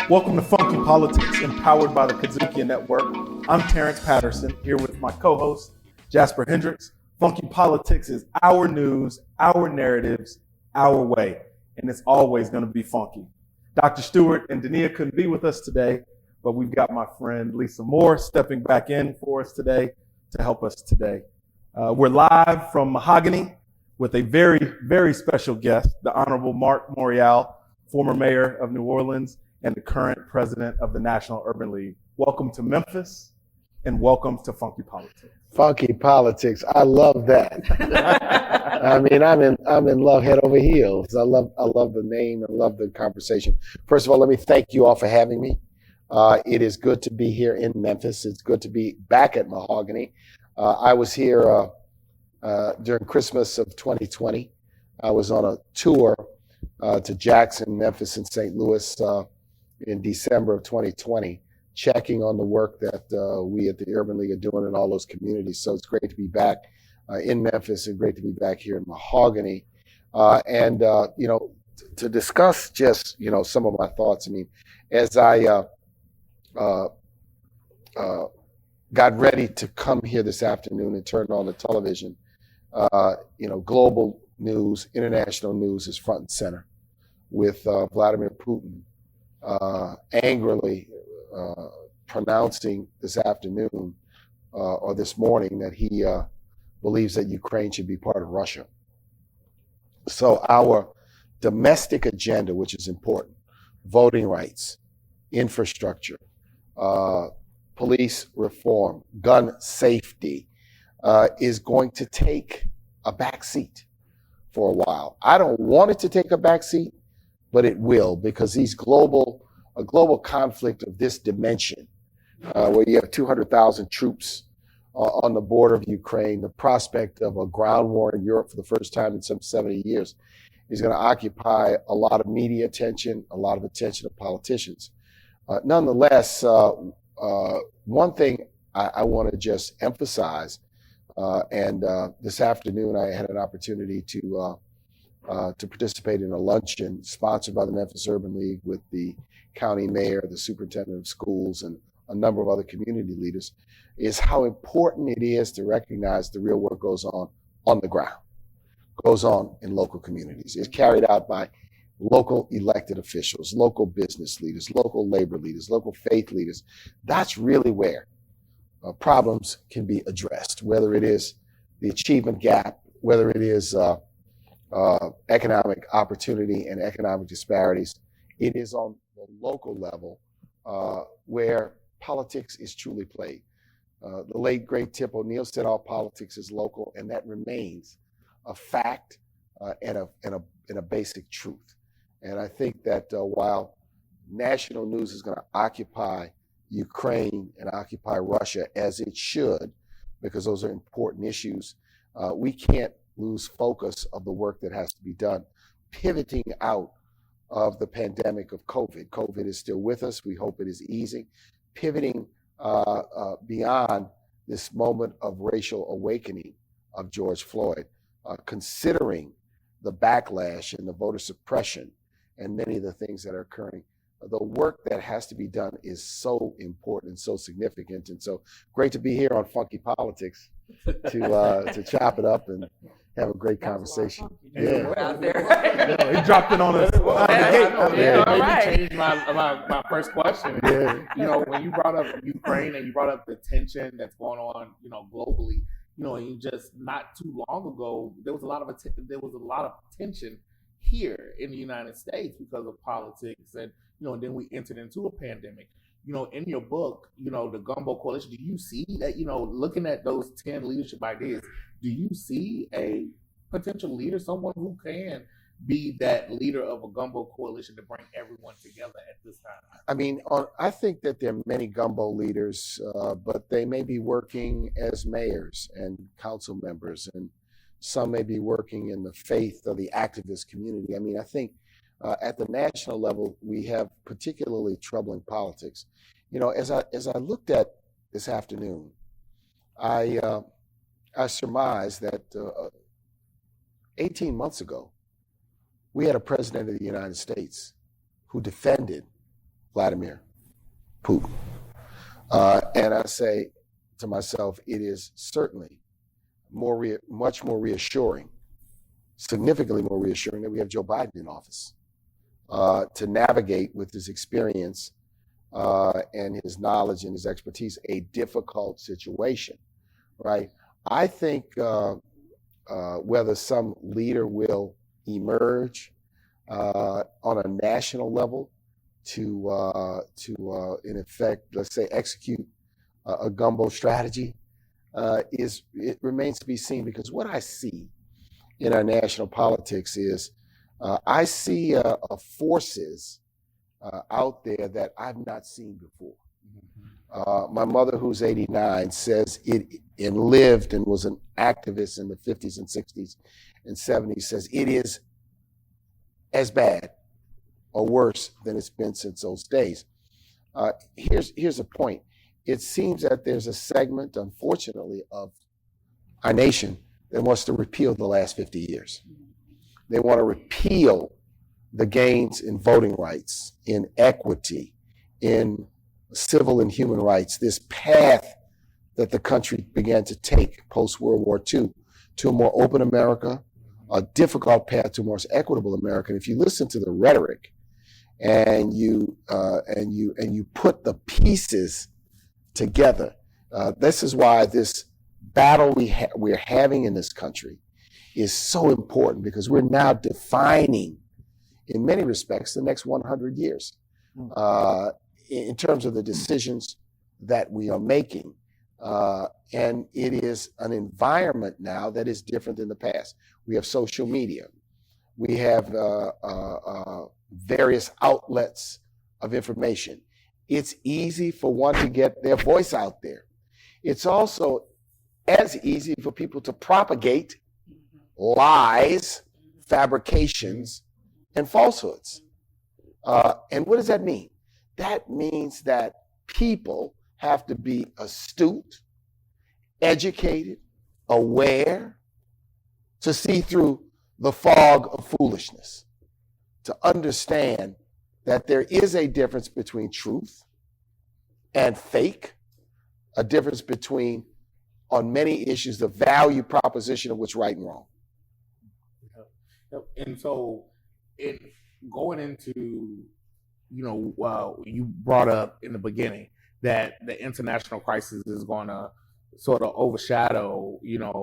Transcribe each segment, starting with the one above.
Welcome to Funky Politics, empowered by the KUDZUKIAN Network. I'm Terrence Patterson, here with my co-host, Jasper Hendricks. Funky Politics is our news, our narratives, our way, and it's always going to be funky. Dr. Stewart and Dania couldn't be with us today, but we've got my friend Lisa Moore stepping back in for us today to help us today. We're live from Mahogany with a very, very special guest, the Honorable Marc Morial, former mayor of New Orleans and the current president of the National Urban League. Welcome to Memphis and welcome to Funky Politics. Funky Politics, I love that. I mean, I'm in love head over heels. I love the name and love the conversation. First of all, let me thank you all for having me. It is good to be here in Memphis. It's good to be back at Mahogany. I was here during Christmas of 2020. I was on a tour to Jackson, Memphis, and St. Louis in December of 2020, checking on the work that we at the Urban League are doing in all those communities. So it's great to be back in Memphis and great to be back here in Mahogany. To discuss just, some of my thoughts. I mean, as I got ready to come here this afternoon and turn on the television, global news, international news is front and center with Vladimir Putin angrily pronouncing this afternoon or this morning that he believes that Ukraine should be part of Russia. So our domestic agenda, which is important, voting rights, infrastructure, police reform, gun safety, is going to take a back seat for a while. I don't want it to take a back seat, but it will, because a global conflict of this dimension, where you have 200,000 troops on the border of Ukraine, the prospect of a ground war in Europe for the first time in some 70 years, is going to occupy a lot of media attention, a lot of attention of politicians. Nonetheless, one thing I want to just emphasize, and this afternoon I had an opportunity to participate in a luncheon sponsored by the Memphis Urban League with the county mayor, the superintendent of schools, and a number of other community leaders, is how important it is to recognize the real work goes on the ground, goes on in local communities. It's carried out by local elected officials, local business leaders, local labor leaders, local faith leaders. That's really where problems can be addressed, whether it is the achievement gap, whether it is economic opportunity and economic disparities. It is on the local level where politics is truly played. The late, great Tip O'Neill said all politics is local, and that remains a fact and a basic truth. And I think that while national news is going to occupy Ukraine and occupy Russia, as it should, because those are important issues, we can't lose focus of the work that has to be done, pivoting out of the pandemic of COVID. COVID is still with us. We hope it is easing. Pivoting beyond this moment of racial awakening of George Floyd, considering the backlash and the voter suppression and many of the things that are occurring. The work that has to be done is so important and so significant. And so great to be here on Funky Politics to chop it up and have a great conversation. Yeah. Out there. He dropped it on us. Changed my first question. Yeah. When you brought up Ukraine and you brought up the tension that's going on, globally, and just not too long ago, there was a lot of tension here in the United States because of politics, and then we entered into a pandemic. In your book, the Gumbo Coalition, do you see that, looking at those 10 leadership ideas, do you see a potential leader, someone who can be that leader of a Gumbo Coalition to bring everyone together at this time? I mean, I think that there are many Gumbo leaders, but they may be working as mayors and council members, and some may be working in the faith of the activist community. I mean, I think at the national level, we have particularly troubling politics. As I looked at this afternoon, I surmised that 18 months ago, we had a president of the United States who defended Vladimir Putin. And I say to myself, it is certainly much more reassuring, significantly more reassuring that we have Joe Biden in office to navigate with his experience and his knowledge and his expertise a difficult situation, right? I think whether some leader will emerge on a national level to in effect, let's say, execute a gumbo strategy it remains to be seen, because what I see in our national politics is I see forces out there that I've not seen before. My mother, who's 89, says and lived and was an activist in the 50s and 60s and 70s, says it is as bad or worse than it's been since those days. Here's a point. It seems that there's a segment, unfortunately, of our nation that wants to repeal the last 50 years. They want to repeal the gains in voting rights, in equity, in civil and human rights, this path that the country began to take post-World War II to a more open America, a difficult path to a more equitable America. And if you listen to the rhetoric and you put the pieces together, this is why this battle we're having in this country is so important, because we're now defining, in many respects, the next 100 years in terms of the decisions that we are making. And it is an environment now that is different than the past. We have social media. We have various outlets of information. It's easy for one to get their voice out there. It's also as easy for people to propagate lies, fabrications, and falsehoods. And what does that mean? That means that people have to be astute, educated, aware, to see through the fog of foolishness, to understand that there is a difference between truth and fake, a difference between, on many issues, the value proposition of what's right and wrong. And so, going into, you brought up in the beginning that the international crisis is going to sort of overshadow,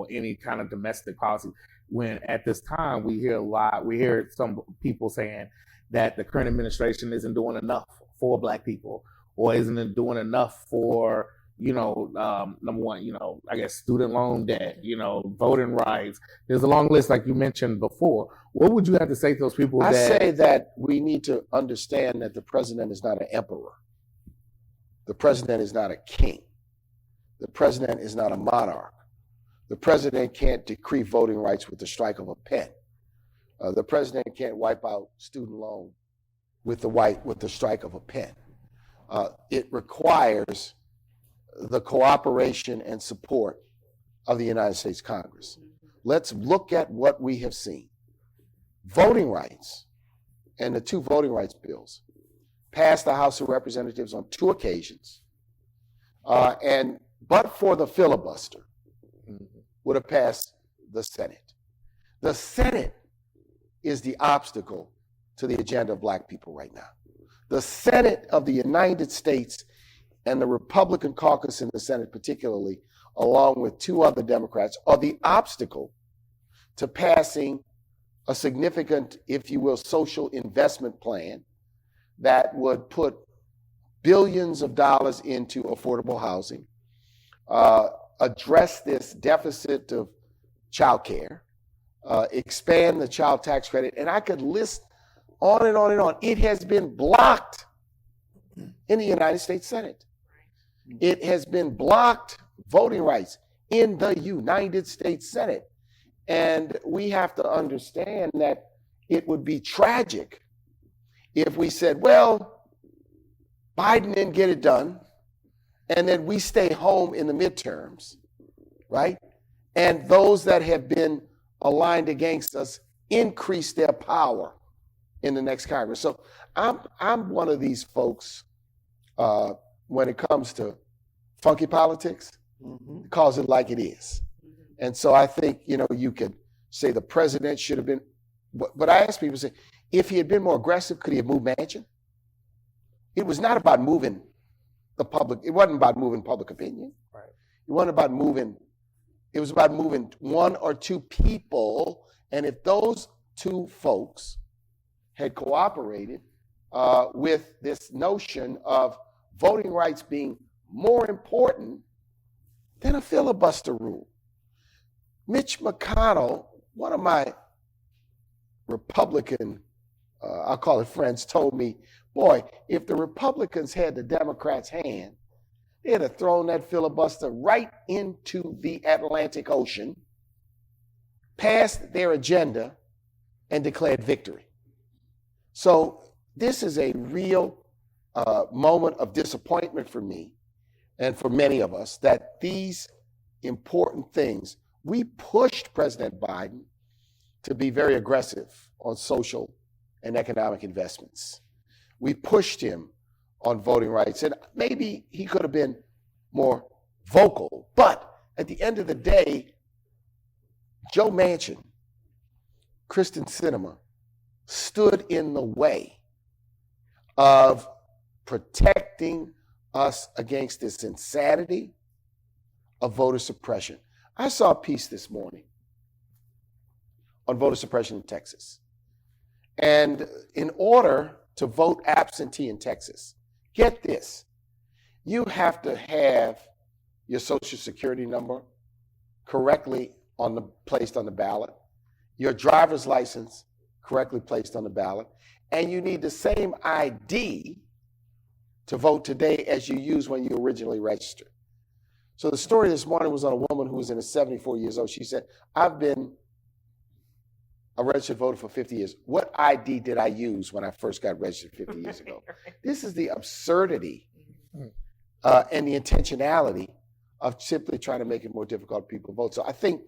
any kind of domestic policy. When at this time we hear some people saying that the current administration isn't doing enough for Black people, or isn't doing enough for, number one, I guess student loan debt, voting rights. There's a long list, like you mentioned before. What would you have to say to those people? I say that we need to understand that the president is not an emperor. The president is not a king. The president is not a monarch. The president can't decree voting rights with the strike of a pen. The president can't wipe out student loan with the strike of a pen. It requires the cooperation and support of the United States Congress. Let's look at what we have seen. Voting rights and the two voting rights bills passed the House of Representatives on 2 occasions, but for the filibuster, would have passed the Senate. The Senate is the obstacle to the agenda of Black people right now. The Senate of the United States and the Republican caucus in the Senate particularly, along with 2 other Democrats, are the obstacle to passing a significant, if you will, social investment plan that would put billions of dollars into affordable housing, address this deficit of child care, expand the child tax credit, and I could list on and on and on. It has been blocked in the United States Senate. It has been blocked, voting rights, in the United States Senate. And we have to understand that it would be tragic if we said, well, Biden didn't get it done, and then we stay home in the midterms, right? And those that have been aligned against us increase their power in the next Congress. So I'm one of these folks when it comes to funky politics, calls it like it is. And so I think, you could say the president should have been, but I ask people, say, if he had been more aggressive, could he have moved Manchin? It was not about moving the public. It wasn't about moving public opinion. Right. It wasn't about moving. It was about moving one or two people. And if those two folks had cooperated with this notion of voting rights being more important than a filibuster rule. Mitch McConnell, one of my Republican, I'll call it friends, told me, boy, if the Republicans had the Democrats' hand, they'd have thrown that filibuster right into the Atlantic Ocean, passed their agenda, and declared victory. So this is a real moment of disappointment for me and for many of us that these important things, we pushed President Biden to be very aggressive on social and economic investments. We pushed him on voting rights, and maybe he could have been more vocal, but at the end of the day, Joe Manchin, Kyrsten Sinema stood in the way of protecting us against this insanity of voter suppression. I saw a piece this morning on voter suppression in Texas. And in order to vote absentee in Texas, get this, you have to have your social security number correctly placed on the ballot, your driver's license correctly placed on the ballot, and you need the same ID to vote today as you used when you originally registered. So the story this morning was on a woman who was in her 74 years old. She said, I've been a registered voter for 50 years. What ID did I use when I first got registered 50 years ago? This is the absurdity and the intentionality of simply trying to make it more difficult for people to vote. So I think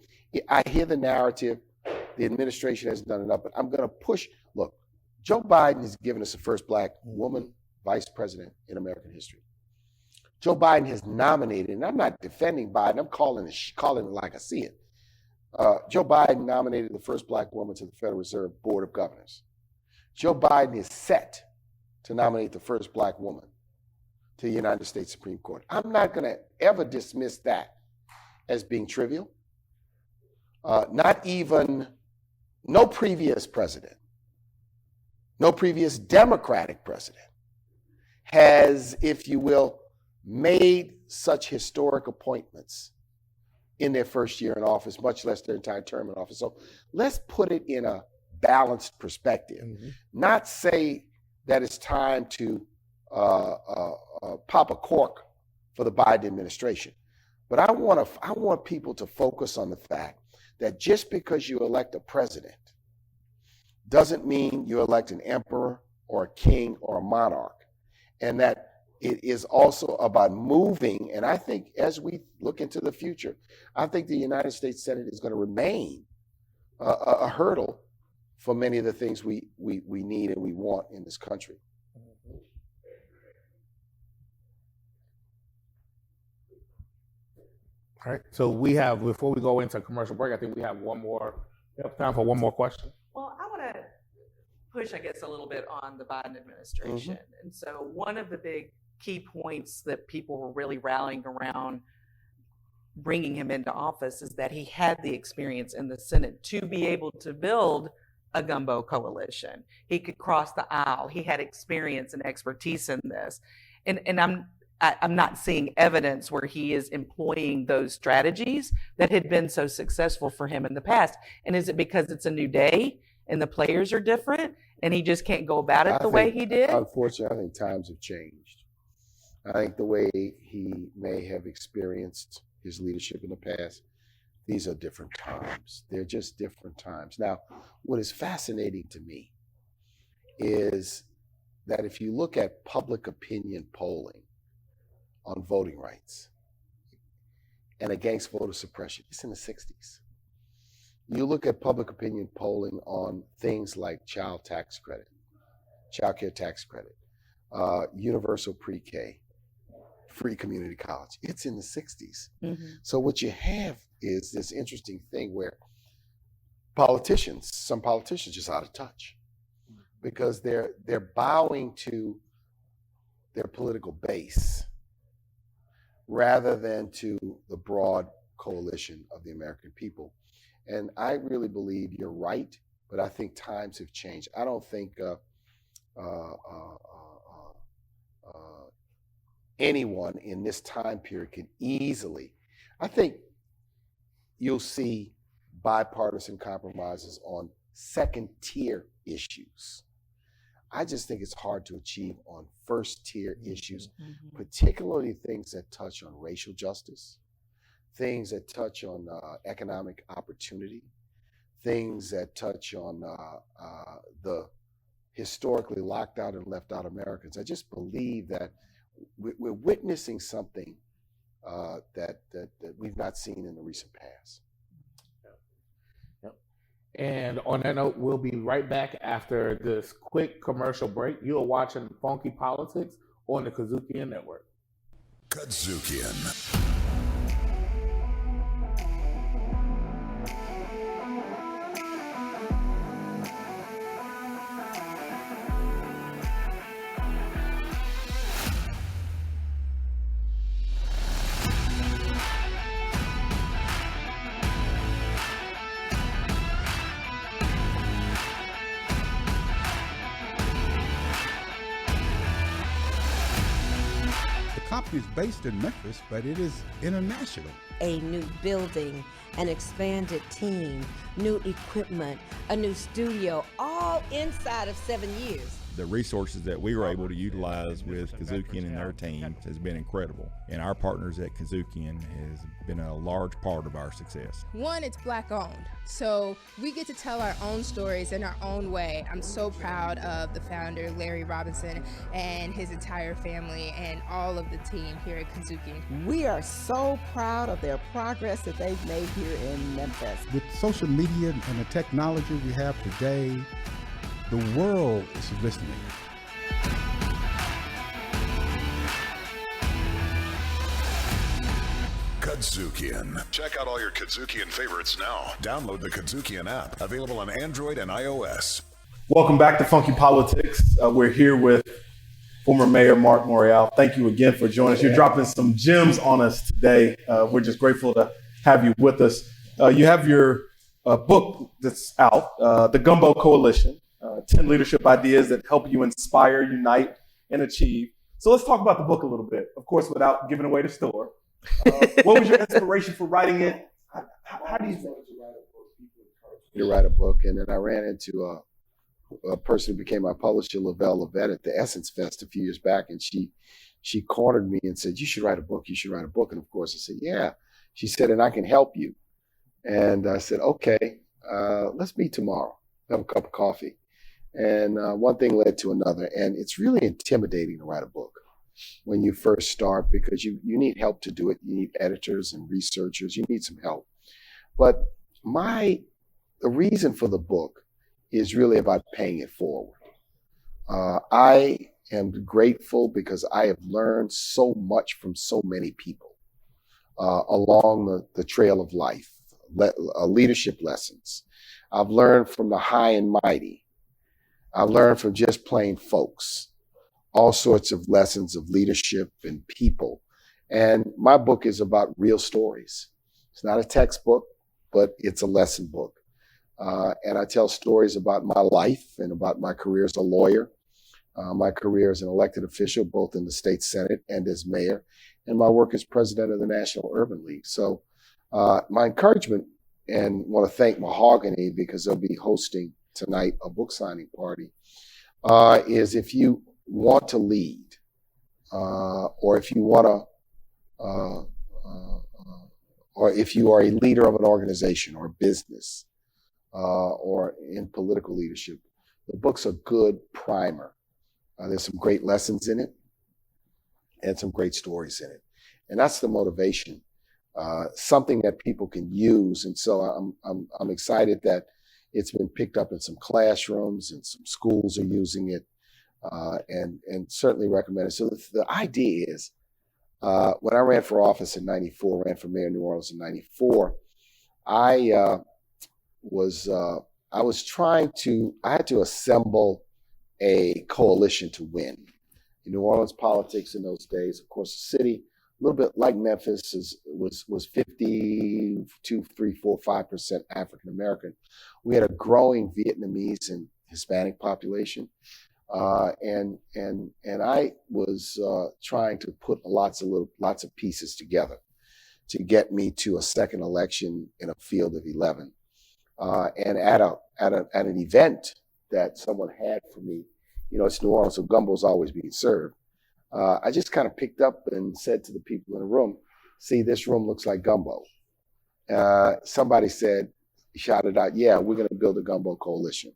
I hear the narrative. The administration hasn't done enough, but I'm going to push. Look, Joe Biden has given us the first black woman vice president in American history. Joe Biden has nominated, and I'm not defending Biden, I'm calling it like I see it. Joe Biden nominated the first black woman to the Federal Reserve Board of Governors. Joe Biden is set to nominate the first black woman to the United States Supreme Court. I'm not going to ever dismiss that as being trivial. Not even, no previous president, no previous Democratic president has, if you will, made such historic appointments in their first year in office, much less their entire term in office. So let's put it in a balanced perspective, not say that it's time to pop a cork for the Biden administration. But I want people to focus on the fact that just because you elect a president doesn't mean you elect an emperor or a king or a monarch, and that it is also about moving. And I think as we look into the future, I think the United States Senate is going to remain a hurdle for many of the things we need and we want in this country. All right. So we have, before we go into commercial break, I think we have time for one more question. Well, I want to push, I guess, a little bit on the Biden administration. And so one of the big key points that people were really rallying around bringing him into office is that he had the experience in the Senate to be able to build a Gumbo Coalition. He could cross the aisle. He had experience and expertise in this. And I'm not seeing evidence where he is employing those strategies that had been so successful for him in the past. And is it because it's a new day and the players are different and he just can't go about it the way he did? Unfortunately, I think times have changed. I think the way he may have experienced his leadership in the past, these are different times. They're just different times. Now, what is fascinating to me is that if you look at public opinion polling on voting rights and against voter suppression, it's in the 60s. You look at public opinion polling on things like child tax credit, child care tax credit, universal pre-K, free community college. It's in the 60s. So what you have is this interesting thing where some politicians just out of touch because they're bowing to their political base rather than to the broad coalition of the American people. And I really believe you're right, but I think times have changed. I don't think anyone in this time period can easily, I think you'll see bipartisan compromises on second tier issues. I just think it's hard to achieve on first tier issues, particularly things that touch on racial justice, things that touch on economic opportunity, things that touch on the historically locked out and left out Americans. I just believe that we're witnessing something that we've not seen in the recent past. And on that note, we'll be right back after this quick commercial break. You're watching Funky Politics on the KUDZUKIAN Network. KUDZUKIAN. The company is based in Memphis, but it is international. A new building, an expanded team, new equipment, a new studio, all inside of 7 years. The resources that we were able to utilize with KUDZUKIAN and their team has been incredible. And our partners at KUDZUKIAN has been a large part of our success. One, it's Black owned. So we get to tell our own stories in our own way. I'm so proud of the founder, Larry Robinson, and his entire family and all of the team here at KUDZUKIAN. We are so proud of their progress that they've made here in Memphis. With social media and the technology we have today, the world is listening. KUDZUKIAN. Check out all your KUDZUKIAN favorites now. Download the KUDZUKIAN app, available on Android and iOS. Welcome back to Funky Politics. We're here with former Mayor Marc Morial. Thank you again for joining us. You're dropping some gems on us today. We're just grateful to have you with us. You have your book that's out, the Gumbo Coalition, 10 leadership ideas that help you inspire, unite, and achieve. So let's talk about the book a little bit, of course, without giving away the store. What was your inspiration for writing it? How do you think to write a book? And then I ran into a person who became my publisher, Lavelle Levette, at the Essence Fest a few years back, and she cornered me and said, "You should write a book. You should write a book." And of course, I said, "Yeah." She said, "And I can help you." And I said, "Okay, let's meet tomorrow. Have a cup of coffee." And one thing led to another, and it's really intimidating to write a book when you first start because you need help to do it. You need editors and researchers. You need some help. But the reason for the book is really about paying it forward. I am grateful because I have learned so much from so many people along the trail of life, leadership lessons. I've learned from the high and mighty. I've learned from just plain folks, all sorts of lessons of leadership and people. And my book is about real stories. It's not a textbook, but it's a lesson book. And I tell stories about my life and about my career as a lawyer, my career as an elected official, both in the state Senate and as mayor, and my work as president of the National Urban League. So my encouragement, and want to thank Mahogany because they'll be hosting tonight a book signing party, is if you want to lead, or if you want to, or if you are a leader of an organization or a business, or in political leadership, the book's a good primer. There's some great lessons in it and some great stories in it. And that's the motivation, something that people can use. And so I'm excited that it's been picked up in some classrooms and some schools are using it. and certainly recommend it. So the idea is, when I ran for office in '94, ran for mayor of New Orleans in '94, I had to assemble a coalition to win. In New Orleans politics in those days, of course, the city, a little bit like Memphis, was 52, 3, 4, 5% African American. We had a growing Vietnamese and Hispanic population, and I was trying to put lots of pieces together to get me to a second election in a field of 11. And at an event that someone had for me, it's New Orleans, so gumbo's always being served. I just kind of picked up and said to the people in the room, "See, this room looks like gumbo." Somebody shouted out, "Yeah, we're going to build a Gumbo Coalition."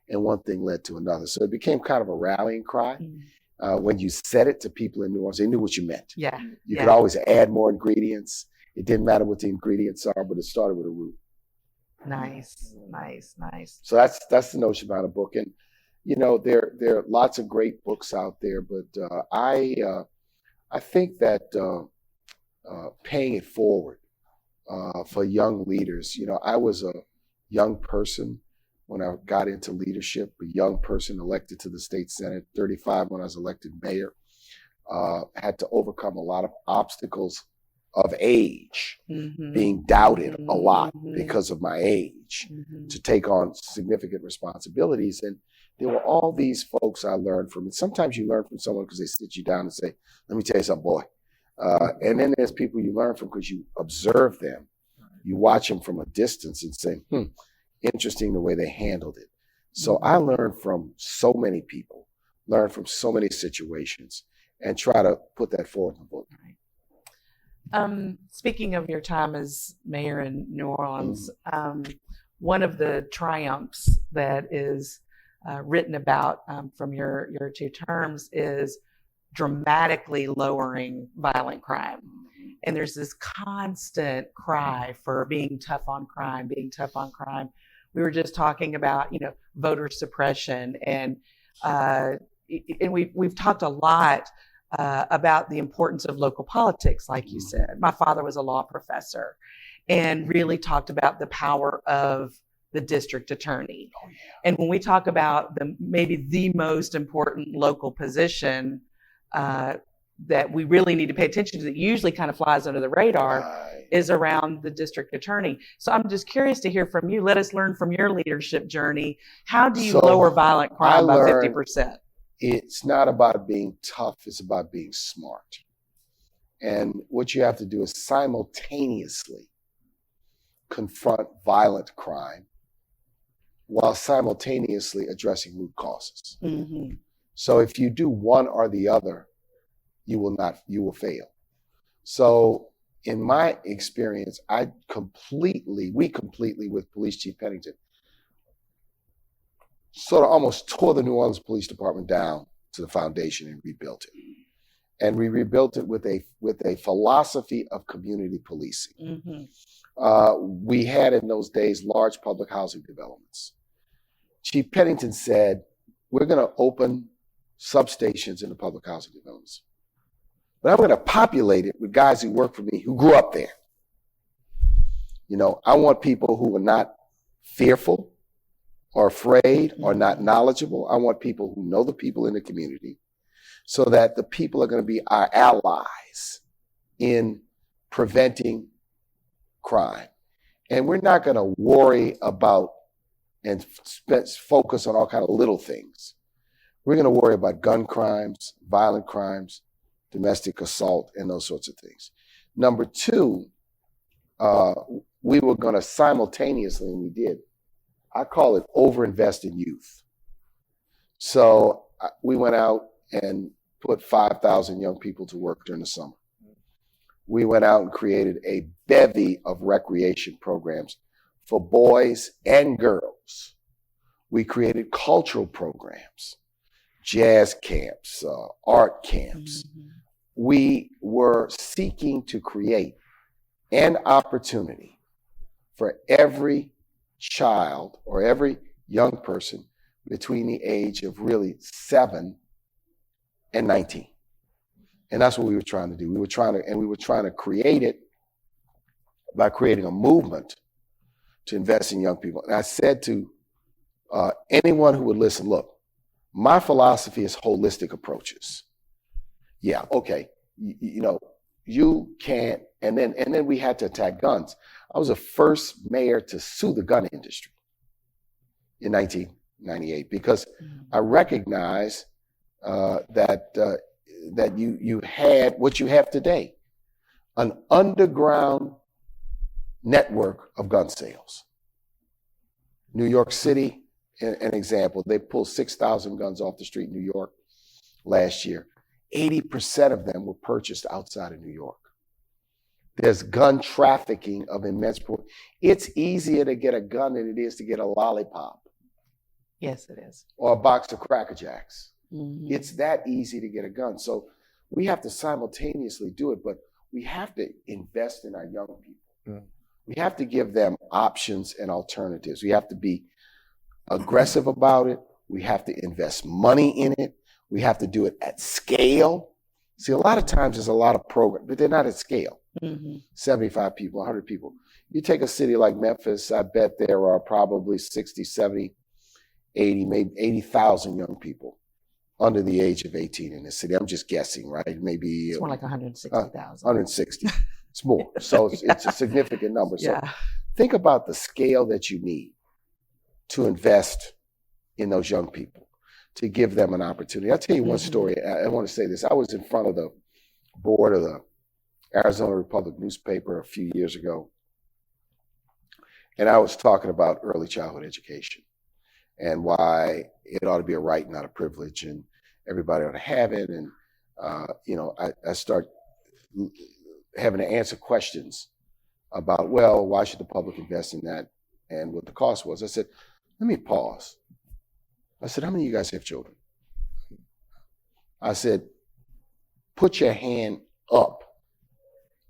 And one thing led to another. So it became kind of a rallying cry. When you said it to people in New Orleans, they knew what you meant. Yeah. You could always add more ingredients. It didn't matter what the ingredients are, but it started with a root. Nice. So that's the notion behind a book. And there are lots of great books out there, but I think that paying it forward for young leaders. I was a young person when I got into leadership, a young person elected to the state senate, 35 when I was elected mayor. Had to overcome a lot of obstacles of age, being doubted a lot because of my age, to take on significant responsibilities. And there were all these folks I learned from. And sometimes you learn from someone because they sit you down and say, "Let me tell you something, boy." And then there's people you learn from because you observe them. You watch them from a distance and say, interesting the way they handled it. So I learned from so many people, learn from so many situations, and try to put that forward in the book. Speaking of your time as mayor in New Orleans, one of the triumphs that is written about from your 2 terms is dramatically lowering violent crime. And there's this constant cry for being tough on crime. We were just talking about, voter suppression, and we've talked a lot about the importance of local politics, like you said. My father was a law professor and really talked about the power of the district attorney. Oh, yeah. And when we talk about maybe the most important local position that we really need to pay attention to, that usually kind of flies under the radar, is around the district attorney. So I'm just curious to hear from you. Let us learn from your leadership journey. How do you lower violent crime by 50%? It's not about being tough, it's about being smart. And what you have to do is simultaneously confront violent crime while simultaneously addressing root causes. So if you do one or the other, you will fail. So in my experience, we completely with Police Chief Pennington, sort of almost tore the New Orleans Police Department down to the foundation and rebuilt it. And we rebuilt it with a philosophy of community policing. We had in those days large public housing developments. Chief Pennington said, "We're going to open substations in the public housing developments, but I'm going to populate it with guys who work for me who grew up there. I want people who are not fearful or afraid or not knowledgeable. I want people who know the people in the community, so that the people are going to be our allies in preventing crime. And we're not going to worry about and focus on all kind of little things. We're going to worry about gun crimes, violent crimes, domestic assault, and those sorts of things." Number 2, we were going to simultaneously, and we did, I call it overinvest in youth. So we went out and put 5,000 young people to work during the summer. We went out and created a bevy of recreation programs for boys and girls. We created cultural programs, jazz camps, art camps. We were seeking to create an opportunity for every child or every young person between the age of really 7 and 19. And that's what we were trying to do. We were trying to create it by creating a movement to invest in young people. And I said to anyone who would listen, look, my philosophy is holistic approaches. Yeah, okay, you can't, and then we had to attack guns. I was the first mayor to sue the gun industry in 1998 because I recognized that you had what you have today, an underground network of gun sales. New York City, an example, they pulled 6,000 guns off the street in New York last year. 80% of them were purchased outside of New York. There's gun trafficking of immense proportion. It's easier to get a gun than it is to get a lollipop. Yes, it is. Or a box of Cracker Jacks. Mhm. It's that easy to get a gun. So we have to simultaneously do it, but we have to invest in our young people. We have to give them options and alternatives. We have to be aggressive about it. We have to invest money in it. We have to do it at scale. See, a lot of times there's a lot of programs, but they're not at scale. 75 people, 100 people. You take a city like Memphis, I bet there are probably 60, 70, 80, maybe 80,000 young people under the age of 18 in this city. I'm just guessing, right? Maybe It's more like 160,000. 160. It's more. So it's a significant number. So Yeah. think about the scale that you need to invest in those young people, to give them an opportunity. I'll tell you one story. I want to say this. I was in front of the board of the Arizona Republic newspaper a few years ago, and I was talking about early childhood education and why it ought to be a right, not a privilege, and everybody ought to have it. And I start having to answer questions about, well, why should the public invest in that and what the cost was. I said, let me pause. I said, how many of you guys have children? I said, put your hand up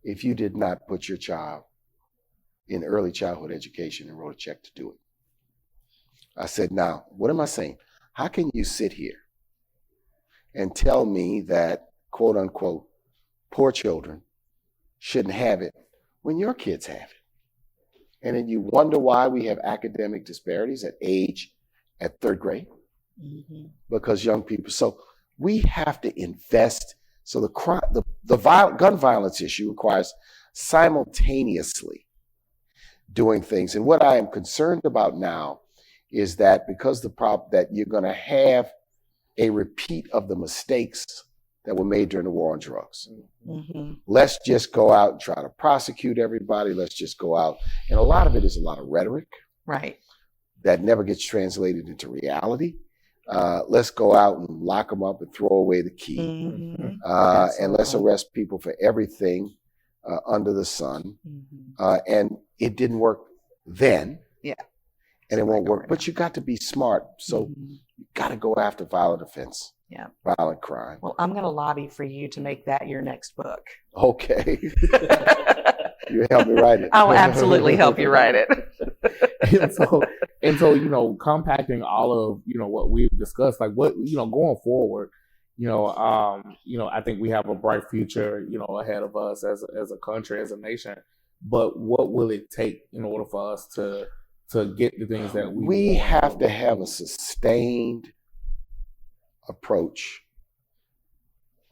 if you did not put your child in early childhood education and wrote a check to do it. I said, now, what am I saying? How can you sit here and tell me that, quote unquote, poor children shouldn't have it when your kids have it? And then you wonder why we have academic disparities at third grade? Because young people, so we have to invest. So the gun violence issue requires simultaneously doing things. And what I am concerned about now is that because the problem that you're going to have a repeat of the mistakes that were made during the war on drugs. Let's just go out and try to prosecute everybody. Let's just go out. And a lot of it is a lot of rhetoric. Right. That never gets translated into reality. Let's go out and lock them up and throw away the key. And let's arrest people for everything under the sun. And it didn't work then. Yeah. And it won't work. But you got to be smart. So you got to go after violent offense. Yeah. Violent crime. Well, I'm going to lobby for you to make that your next book. Okay. You help me write it. I will absolutely help you write it. and so, compacting all of, what we've discussed, like what, going forward, I think we have a bright future, ahead of us as a country, as a nation. But what will it take in order for us to get the things that we have to have a sustained approach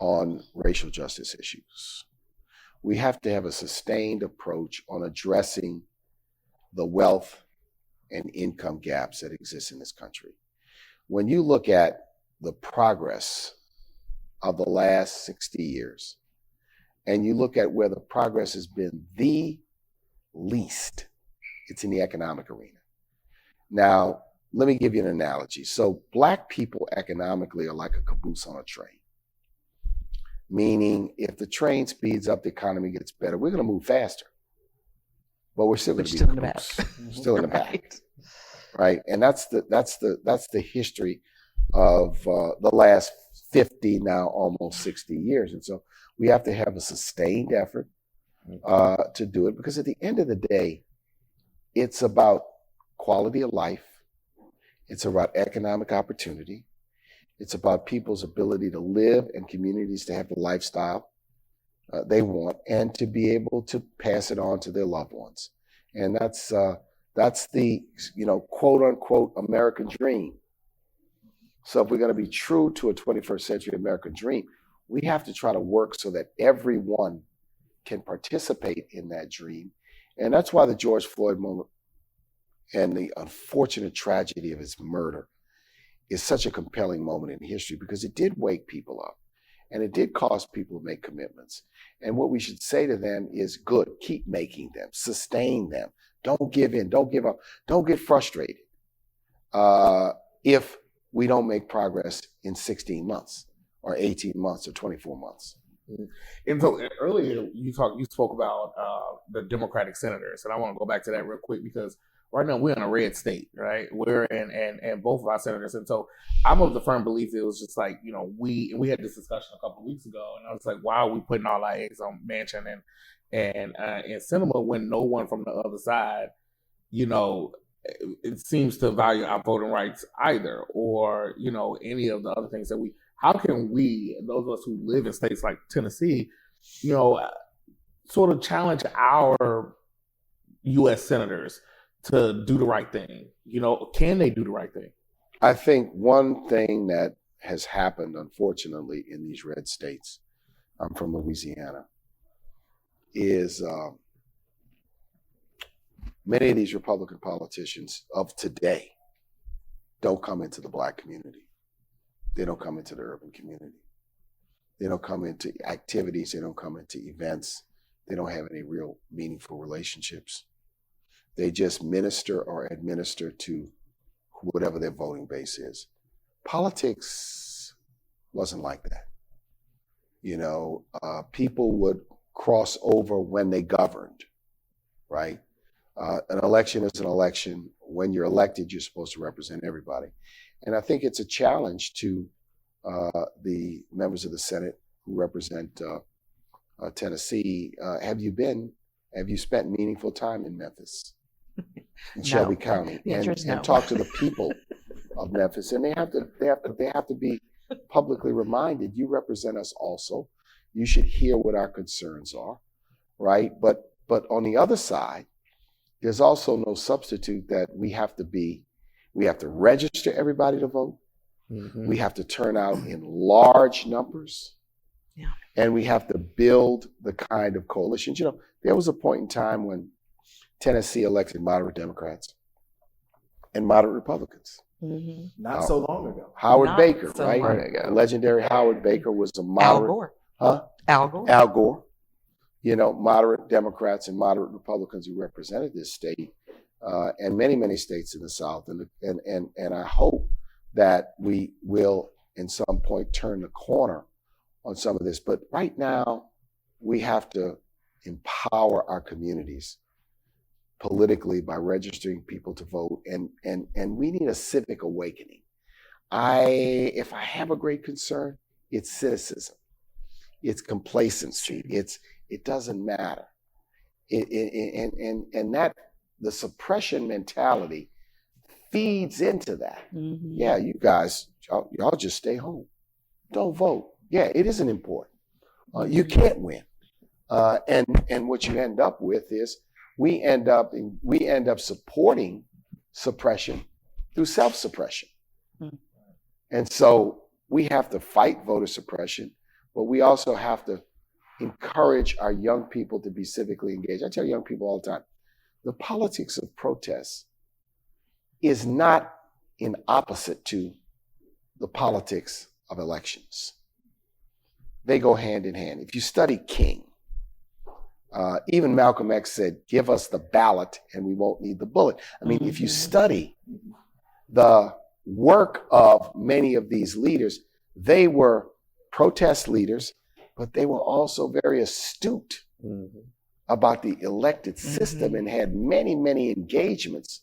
on racial justice issues. We have to have a sustained approach on addressing the wealth and income gaps that exist in this country. When you look at the progress of the last 60 years, and you look at where the progress has been the least, it's in the economic arena. Now, let me give you an analogy. So Black people economically are like a caboose on a train. Meaning if the train speeds up, the economy gets better. We're going to move faster, but we're still going to be still in the back. Still in the back, right? And that's the history of the last 50, now almost 60 years. And so we have to have a sustained effort to do it, because at the end of the day, it's about quality of life. It's about economic opportunity. It's about people's ability to live and communities to have the lifestyle they want and to be able to pass it on to their loved ones. And that's the, quote unquote American dream. So if we're going to be true to a 21st century American dream, we have to try to work so that everyone can participate in that dream. And that's why the George Floyd moment and the unfortunate tragedy of his murder is such a compelling moment in history, because it did wake people up and it did cause people to make commitments. And what we should say to them is, good, keep making them, sustain them. Don't give in, don't give up, don't get frustrated if we don't make progress in 16 months or 18 months or 24 months. And so earlier you spoke about the Democratic senators, and I want to go back to that real quick, because right now we're in a red state, right? We're in both of our senators, and so I'm of the firm belief it was just like, we had this discussion a couple of weeks ago, and I was like, why are we putting all our eggs on Manchin and Sinema when no one from the other side, it seems to value our voting rights either, or any of the other things that we. How can we, those of us who live in states like Tennessee, sort of challenge our U.S. senators to do the right thing? Can they do the right thing? I think one thing that has happened, unfortunately, in these red states, I'm from Louisiana, is many of these Republican politicians of today don't come into the Black community. They don't come into the urban community. They don't come into activities. They don't come into events. They don't have any real meaningful relationships. They just minister or administer to whatever their voting base is. Politics wasn't like that. People would cross over when they governed, right? An election is an election. When you're elected, you're supposed to represent everybody. And I think it's a challenge to the members of the Senate who represent Tennessee. Have you spent meaningful time in Memphis, in Shelby County, and talk to the people of Memphis? And they have to be publicly reminded, you represent us also. You should hear what our concerns are, right? But on the other side, there's also no substitute that we have to register everybody to vote. Mm-hmm. We have to turn out in large numbers. Yeah. And we have to build the kind of coalitions. There was a point in time when Tennessee elected moderate Democrats and moderate Republicans. Mm-hmm. Not so long ago. Howard Baker, so right? The legendary Howard Baker was a moderate. Al Gore. Huh? Al Gore. Al Gore. Moderate Democrats and moderate Republicans who represented this state. And many, many states in the South. And I hope that we will, in some point, turn the corner on some of this. But right now, we have to empower our communities politically by registering people to vote. And we need a civic awakening. If I have a great concern, it's cynicism. It's complacency. It doesn't matter. And that the suppression mentality feeds into that. Mm-hmm. Yeah, you guys, y'all just stay home. Don't vote. Yeah, it isn't important. You can't win. And what you end up with is we end up supporting suppression through self-suppression. Mm-hmm. And so we have to fight voter suppression, but we also have to encourage our young people to be civically engaged. I tell young people all the time, the politics of protest is not in opposite to the politics of elections. They go hand in hand. If you study King, even Malcolm X said, give us the ballot and we won't need the bullet. I mean, if you study the work of many of these leaders, they were protest leaders, but they were also very astute about the elected system and had many, many engagements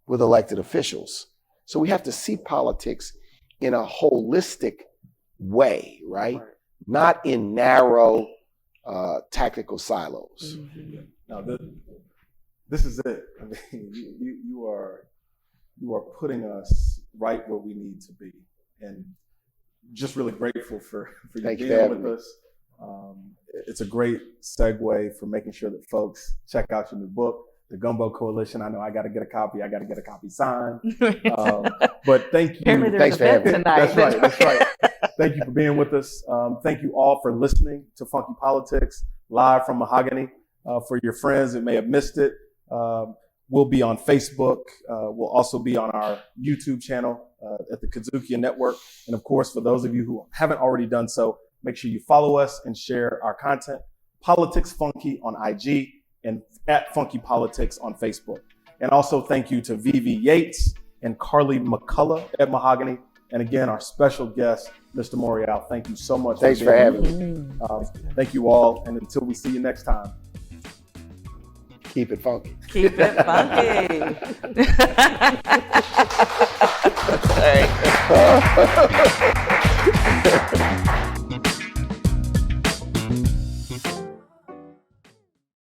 with elected officials. So we have to see politics in a holistic way, right? Not in narrow tactical silos. Now, this is it. I mean, you are you are putting us right where we need to be. And just really grateful for you Thank you being for having with me. us. It's a great segue for making sure that folks check out your new book, The Gumbo Coalition. I know I got to get a copy. I got to get a copy signed. But thank you. Apparently there's Thanks a for having event me. tonight. That's right. Thank you for being with us. Thank you all for listening to Funky Politics live from Mahogany. For your friends that may have missed it, we'll be on Facebook. We'll also be on our YouTube channel at the KUDZUKIAN Network. And of course, for those of you who haven't already done so, make sure you follow us and share our content. Politics Funky on IG and at Funky Politics on Facebook. And also thank you to Vivi Yates and Carly McCullough at Mahogany. And again, our special guest, Mr. Morial. Thank you so much. Thanks for having me. Thank you all. And until we see you next time. Keep it funky. Keep it funky. Sorry.